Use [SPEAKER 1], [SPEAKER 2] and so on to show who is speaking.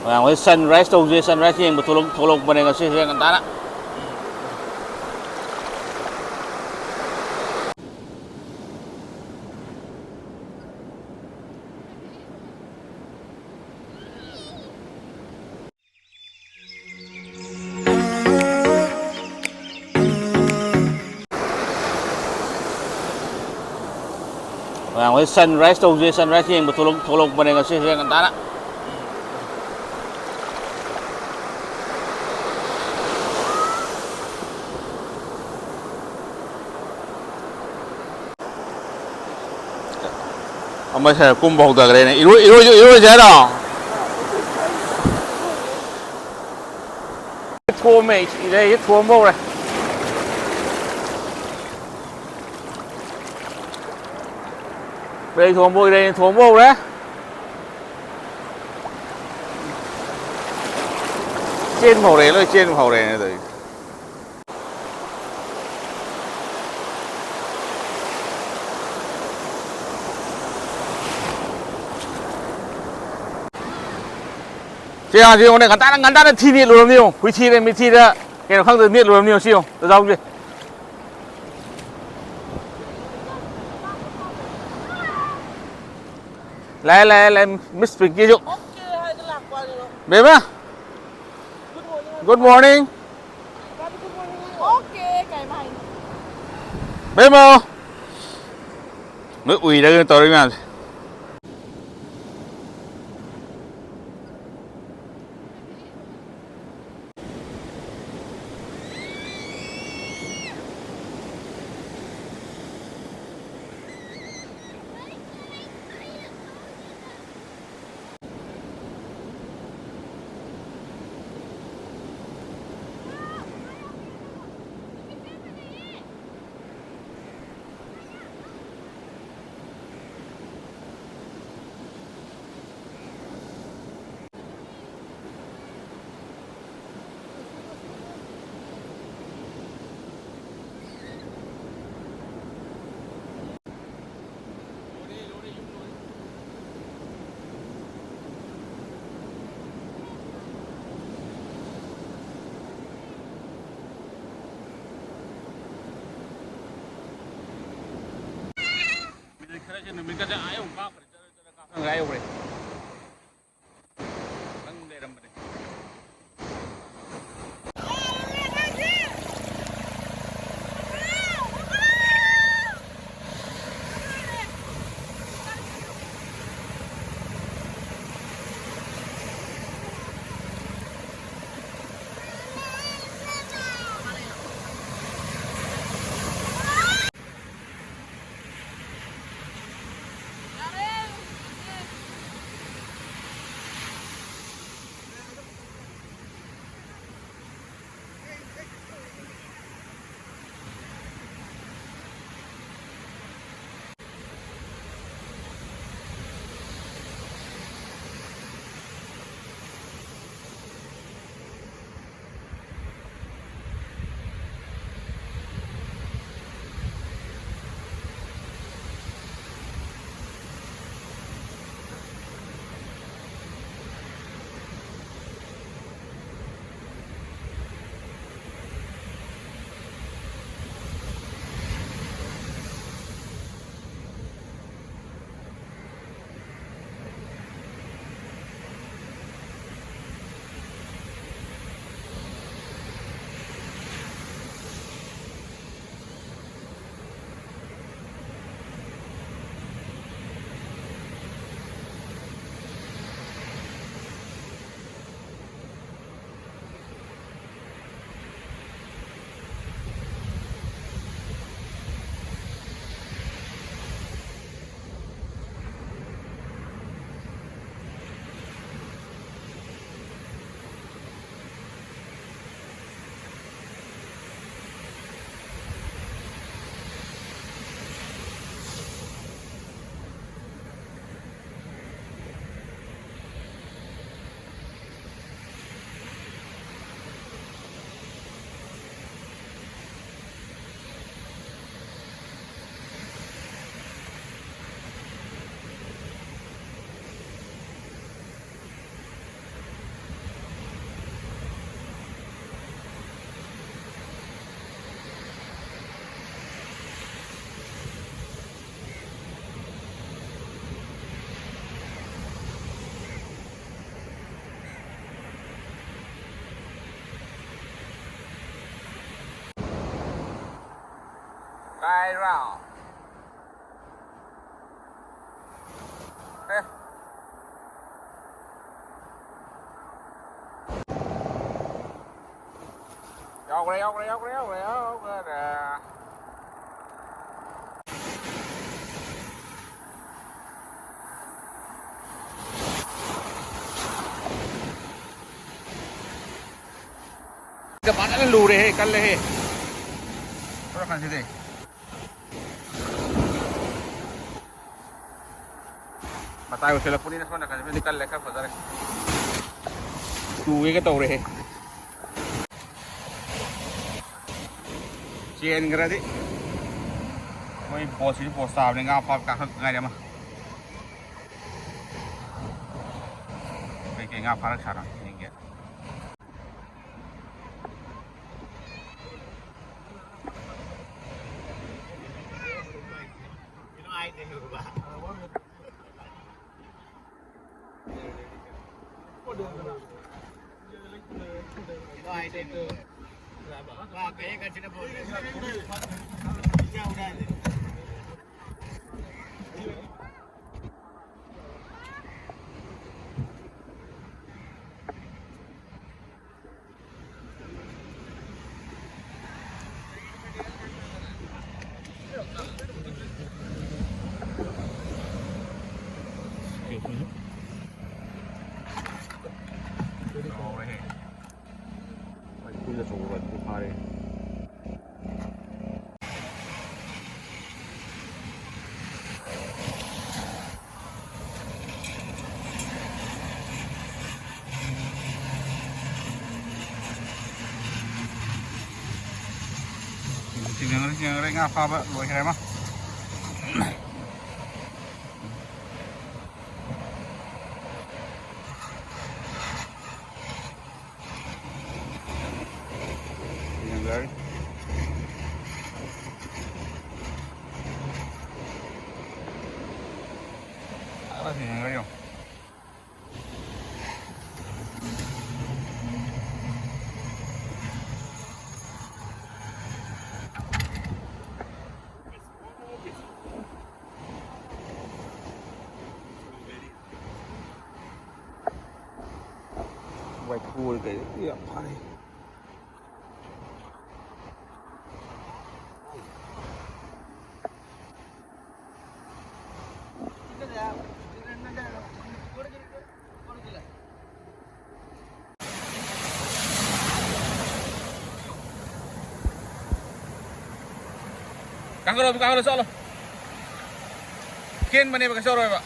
[SPEAKER 1] với sunrise đâu dưới sunrise thì một thô lộc bên này có xeกันta đó với sunrise đâu dưới sunrise thì một thô lộc bên này có xeกันta đó 엄마 잘 꿈보다 그래. 이러 잖아. thua mày đây thua mô này. Đây thua mô đây thua mô đấy. Trên màu này nó trên màu này rồi. 지금 오늘 간단한 티니 로미오 위치에 미티다 그냥 황도 미 로미오 시오 나오지 lại miss Bình kia dụng bé má good morning bé mơ mới ủy đây tôi đây mà mình có ai không có thằng gái rồi thằng đây làm gì round. Okay. Dọc đây, dọc đây, dọc đây, dọc đây, dọc đây. Các bạn đã lù đây, cắn đây. Rất là thế. Matayo sila po nila sana kasi medical leka pa dare. Tuwi ka to re. Chien gara di. Moi boss ni boss saab ne nga pa ka ngai ma. Ke nga pa ra chara ni ge. Ai te lu ba. Rồi đây từ và cái trên bộ nhau đây Kuya sobat ku pare. Tinggal ngapa ba lo kira mah. Tinggal apa sih yang kau? White pool cái gì vậy? Kang kalau solo. Kian mana pakai soro pak?